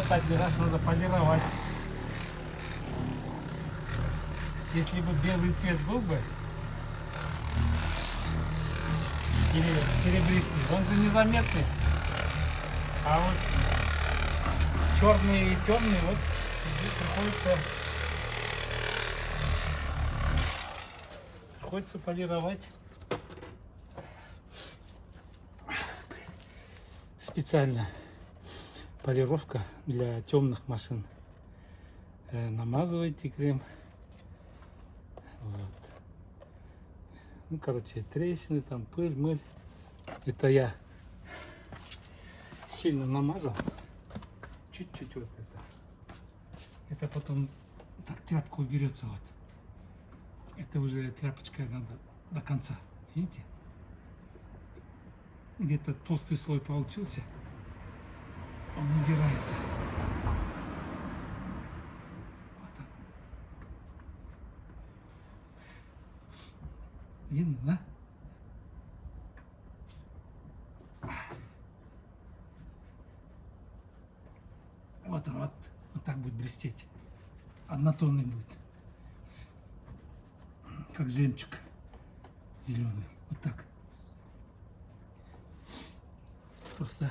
катать, не раз надо полировать. Если бы белый цвет был бы, или серебристый, он же незаметный. А вот черные и темные, вот здесь приходится полировать. Специально полировка для темных машин. Намазываете крем. Вот. Ну, короче, трещины, там пыль, мыль. Это я сильно намазал. Чуть-чуть вот это. Это потом так тряпка уберется вот. Это уже тряпочкой надо до конца. Видите? Где-то толстый слой получился. Он убирается. Вот он. Видно, да? Вот он, вот так будет блестеть. Однотонный будет. Как жемчуг зеленый. Вот так. Просто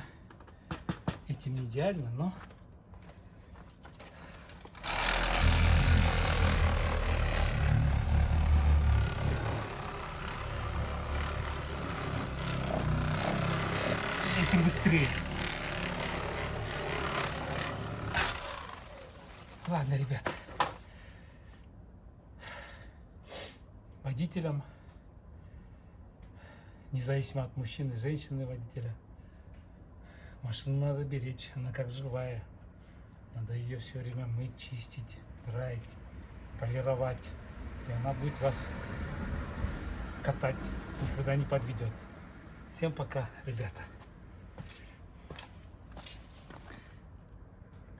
этим не идеально, но этим быстрее. Ладно, ребят. Водителям, независимо от мужчины, женщины, водителя, машину надо беречь, она как живая. Надо ее все время мыть, чистить, драить, полировать. И она будет вас катать, никогда не подведет. Всем пока, ребята.